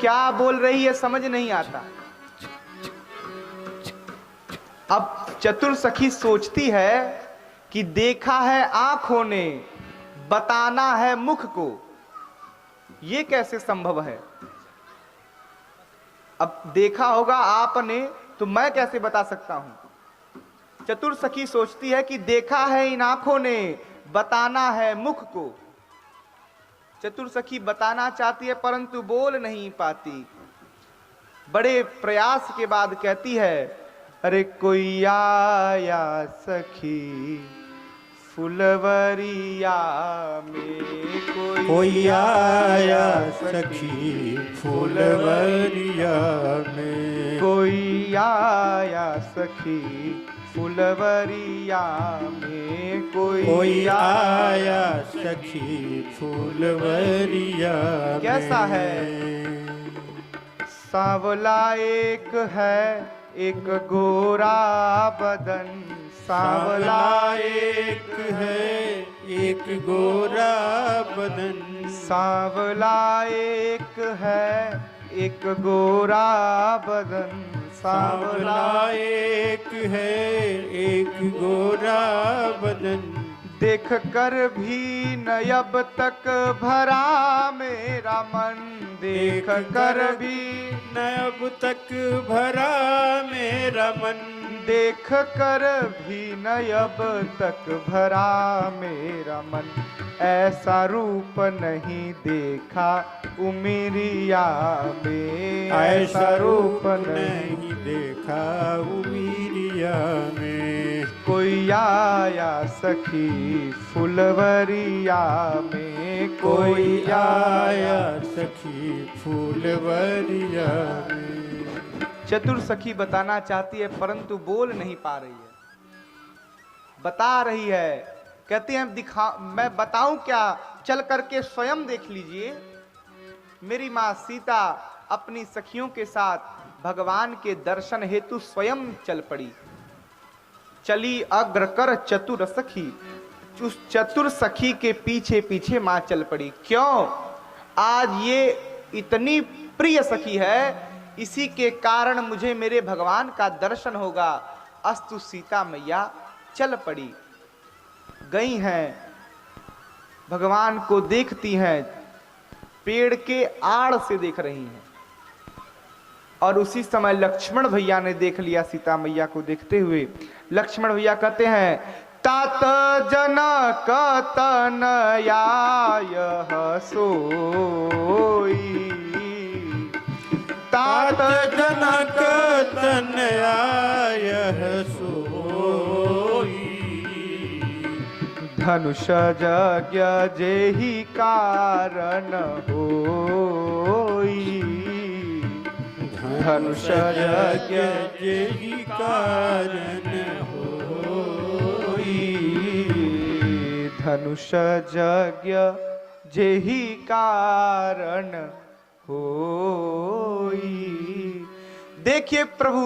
क्या बोल रही है समझ नहीं आता। अब चतुर सखी सोचती है कि देखा है आंखों ने, बताना है मुख को, ये कैसे संभव है। अब देखा होगा आपने तो मैं कैसे बता सकता हूं। चतुर सखी सोचती है कि देखा है इन आंखों ने, बताना है मुख को। चतुर सखी बताना चाहती है परंतु बोल नहीं पाती। बड़े प्रयास के बाद कहती है, अरे कोई आया सखी फुलवरिया में, कोई आया सखी फुलवरिया में, कोई आया सखी फुलवरिया में, कोई आया सखी फुलवरिया में। कैसा है? सांवला एक है एक गोरा बदन, सांवला एक है एक गोरा बदन, सांवला एक है एक गोरा बदन, सांवला एक है एक गोरा बदन। देख कर भी न अब तक भरा मेरा मन, देख कर भी न अब तक भरा मेरा मन, देख कर भी न अब तक भरा मेरा मन। ऐसा रूप नहीं देखा उमिरिया में, ऐसा रूप नहीं देखा उमिरिया में। कोई आया सखी फुलवरिया में, कोई आया सखी फुलवरिया में। चतुर सखी बताना चाहती है परंतु बोल नहीं पा रही है। बता रही है, कहती है मैं बताऊं क्या, चल करके स्वयं देख लीजिए। मेरी मां सीता अपनी सखियों के साथ भगवान के दर्शन हेतु स्वयं चल पड़ी। चली अग्रकर चतुर सखी, उस चतुर सखी के पीछे पीछे मां चल पड़ी। क्यों? आज ये इतनी प्रिय सखी है, इसी के कारण मुझे मेरे भगवान का दर्शन होगा। अस्तु सीता मैया चल पड़ी, गई हैं, भगवान को देखती हैं, पेड़ के आड़ से देख रही हैं। और उसी समय लक्ष्मण भैया ने देख लिया सीता मैया को देखते हुए। लक्ष्मण भैया कहते हैं, तात जनक तनया यह सोई, तात जनक तनया यह सोई, धनुष यज्ञ जेहि कारण होई, धनुष यज्ञ जेहि कारण होई, धनुष यज्ञ जेहि कारण होई। देखिए प्रभु,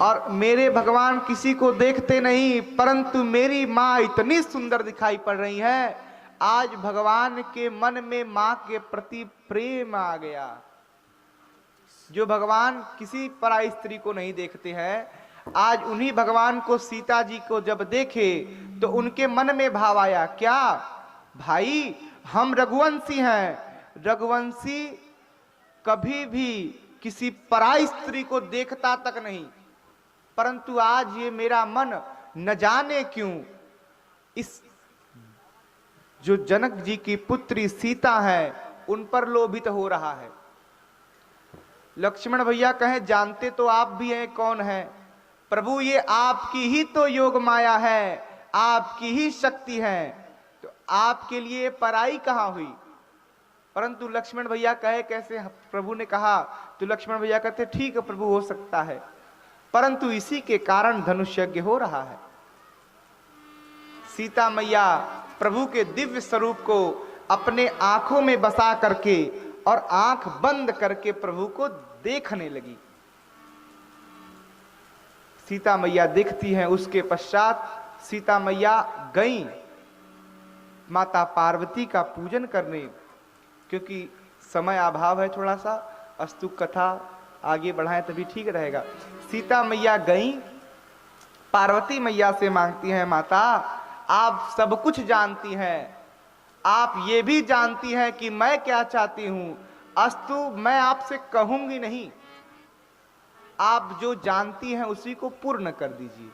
और मेरे भगवान किसी को देखते नहीं, परंतु मेरी माँ इतनी सुंदर दिखाई पड़ रही है। आज भगवान के मन में माँ के प्रति प्रेम आ गया। जो भगवान किसी पराई स्त्री को नहीं देखते हैं, आज उन्हीं भगवान को सीता जी को जब देखे तो उनके मन में भाव आया, क्या भाई हम रघुवंशी हैं। रघुवंशी कभी भी किसी पराई स्त्री को देखता तक नहीं, परंतु आज ये मेरा मन न जाने क्यों इस जो जनक जी की पुत्री सीता है उन पर लोभित हो रहा है। लक्ष्मण भैया कहें, जानते तो आप भी हैं कौन है प्रभु, ये आपकी ही तो योग माया है, आपकी ही शक्ति है, तो आपके लिए पराई कहां हुई। परंतु लक्ष्मण भैया कहे कैसे, प्रभु ने कहा तो लक्ष्मण भैया कहते ठीक है प्रभु, हो सकता है, परंतु इसी के कारण धनुष यज्ञ हो रहा है। सीता मैया प्रभु के दिव्य स्वरूप को अपने आंखों में बसा करके और आंख बंद करके प्रभु को देखने लगी। सीता मैया देखती हैं, उसके पश्चात सीता मैया गई माता पार्वती का पूजन करने, क्योंकि समय अभाव है थोड़ा सा, अस्तु कथा आगे बढ़ाएं तभी ठीक रहेगा। सीता मैया गई, पार्वती मैया से मांगती हैं, माता आप सब कुछ जानती हैं, आप ये भी जानती हैं कि मैं क्या चाहती हूं, अस्तु मैं आपसे कहूंगी नहीं, आप जो जानती हैं उसी को पूर्ण कर दीजिए।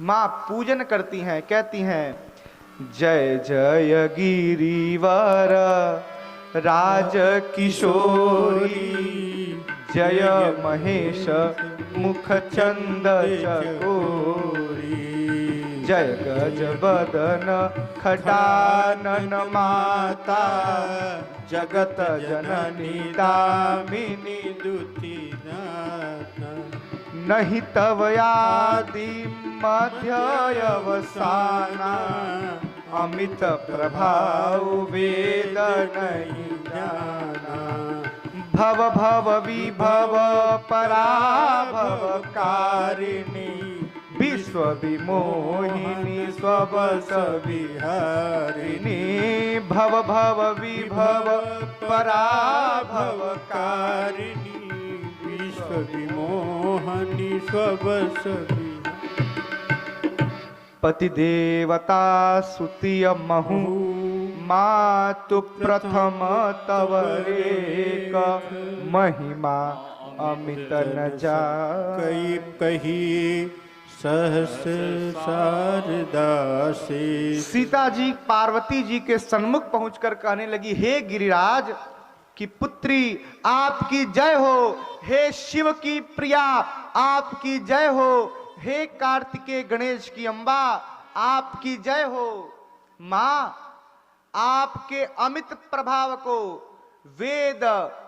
मां पूजन करती हैं, कहती हैं, जय जय गिरिवर राज किशोरी, जय महेश मुख चंद चकोरी, जय गज बदन खटानन माता, जगत जननी दामिनी दुती नहीं तव आदि मध्य अवसाना, अमित प्रभाव वेद नहीं जाना, भव भव विभव पराभव कारिणी, विश्व विमोहिनी स्वबस विहारिणी, भव भव विभव पराभव कारिणी, विश्व विमोहनी स्वबस पति देवता सुतिय महु, मातु प्रथम तव एक, महिमा अमित न जा कई कही सहस शारदा से। सीता जी पार्वती जी के सन्मुख पहुंचकर कहने लगी, हे गिरिराज की पुत्री आपकी जय हो, हे शिव की प्रिया आपकी जय हो, हे कार्तिकेय गणेश की अम्बा आपकी जय हो। मां आपके अमित प्रभाव को वेद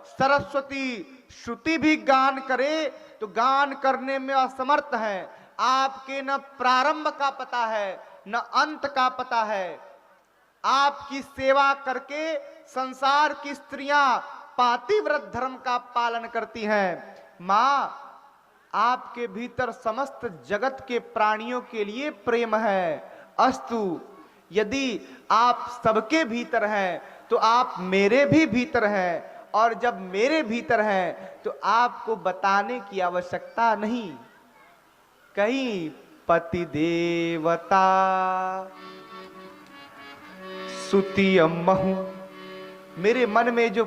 सरस्वती श्रुति भी गान करे तो गान करने में असमर्थ है। आपके न प्रारंभ का पता है न अंत का पता है। आपकी सेवा करके संसार की स्त्रियां पातिव्रत धर्म का पालन करती हैं। मां आपके भीतर समस्त जगत के प्राणियों के लिए प्रेम है। अस्तु यदि आप सबके भीतर हैं तो आप मेरे भी भीतर हैं, और जब मेरे भीतर हैं तो आपको बताने की आवश्यकता नहीं। कहीं पति देवता सुति महु, मेरे मन में जो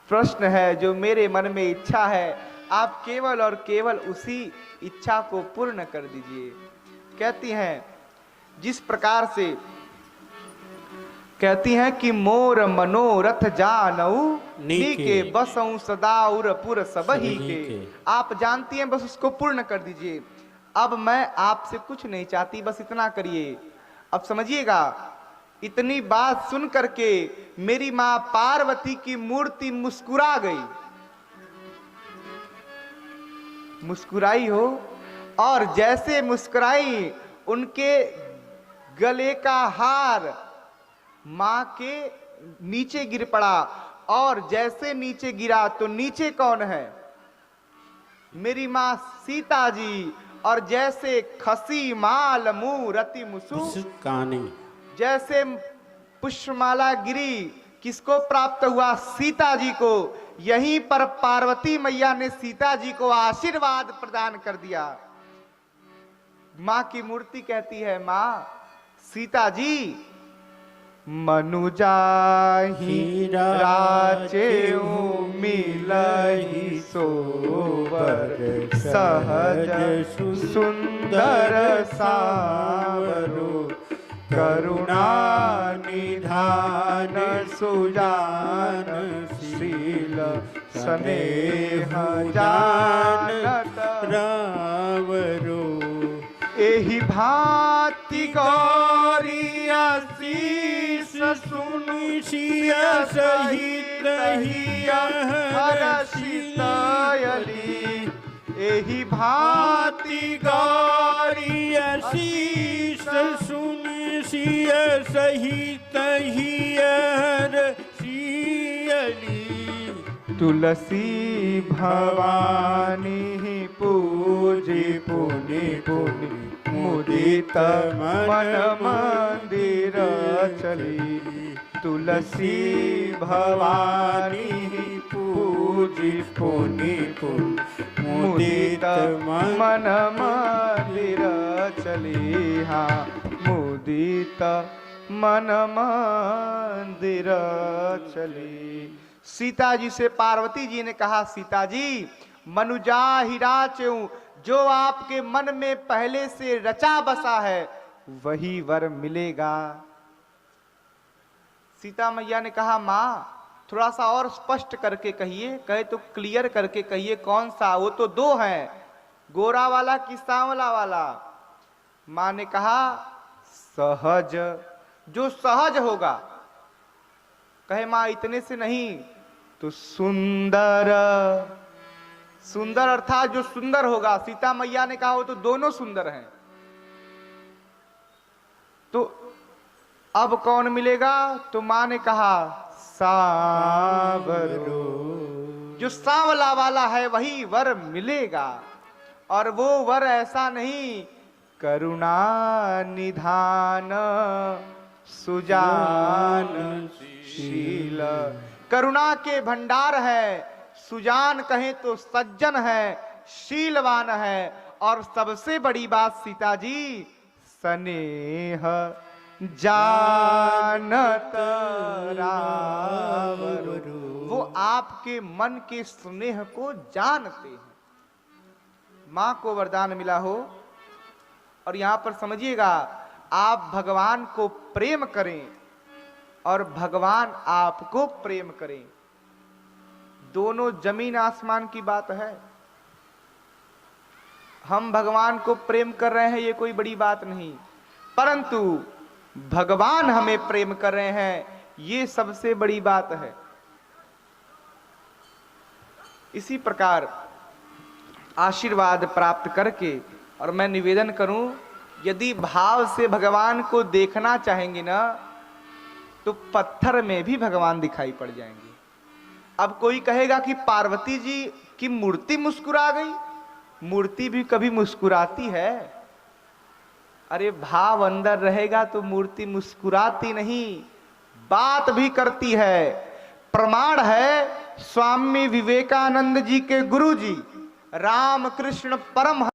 प्रश्न है, जो मेरे मन में इच्छा है, आप केवल और केवल उसी इच्छा को पूर्ण कर दीजिए। कहती हैं जिस प्रकार से कहती हैं कि मोर मनोरथ जानऊ नीके बसऊं सदा उरपुर सबही के। आप जानती हैं, बस उसको पूर्ण कर दीजिए। अब मैं आपसे कुछ नहीं चाहती, बस इतना करिए। अब समझिएगा, इतनी बात सुन करके मेरी मां पार्वती की मूर्ति मुस्कुरा गई। मुस्कुराई हो, और जैसे मुस्कुराई उनके गले का हार मां के नीचे गिर पड़ा, और जैसे नीचे गिरा तो नीचे कौन है? मेरी मां सीता जी। और जैसे खसी माल मूरति मुसुकानी, जैसे पुष्पमाला गिरी, किसको प्राप्त हुआ? सीता जी को। यहीं पर पार्वती मैया ने सीता जी को आशीर्वाद प्रदान कर दिया। मां की मूर्ति कहती है, मां सीता जी मनुजाहि राचेऊ मिलहि सोबर, सहज सुंदर सावरो, करुणा निधान सुजान शील स्नेह जानत रावरो। एहि भांति गौरी आशीष सुनि सिया सहित हर्षित अली। एहि भांति गौरी आशीष सुनि सिया सहित हर्षियली। तुलसी भवानी पूजी पुनि पुनि, मुदित मन मंदिर चली। तुलसी भवानी पूजी पुनि मुदित मन मंदिर चली। हाँ, मुदित मन मंदिर चली। सीता जी से पार्वती जी ने कहा, सीता जी मनुजा हीरा चेऊ, जो आपके मन में पहले से रचा बसा है वही वर मिलेगा। सीता मैया ने कहा, माँ थोड़ा सा और स्पष्ट करके कहिए। कहे तो क्लियर करके कहिए कौन सा, वो तो दो हैं, गोरा वाला कि सांवला वाला। माँ ने कहा, सहज, जो सहज होगा। कहे माँ इतने से नहीं तो सुंदर, सुंदर अर्थात जो सुंदर होगा। सीता मैया ने कहा वो तो दोनों सुंदर हैं, तो अब कौन मिलेगा? तो मां ने कहा सांवरो, जो सांवला वाला है वही वर मिलेगा। और वो वर ऐसा नहीं, करुणा निधान सुजान शील, करुणा के भंडार है, सुजान कहें तो सज्जन है, शीलवान है, और सबसे बड़ी बात सीता जी, स्नेह जानत रावरु, वो आपके मन के स्नेह को जानते हैं। मां को वरदान मिला हो। और यहां पर समझिएगा, आप भगवान को प्रेम करें और भगवान आपको प्रेम करें, दोनों जमीन आसमान की बात है। हम भगवान को प्रेम कर रहे हैं ये कोई बड़ी बात नहीं, परंतु भगवान हमें प्रेम कर रहे हैं ये सबसे बड़ी बात है। इसी प्रकार आशीर्वाद प्राप्त करके, और मैं निवेदन करूं, यदि भाव से भगवान को देखना चाहेंगे ना तो पत्थर में भी भगवान दिखाई पड़ जाएंगे। अब कोई कहेगा कि पार्वती जी की मूर्ति मुस्कुरा गई, मूर्ति भी कभी मुस्कुराती है? अरे भाव अंदर रहेगा तो मूर्ति मुस्कुराती नहीं, बात भी करती है। प्रमाण है स्वामी विवेकानंद जी के गुरु जी रामकृष्ण परमहंस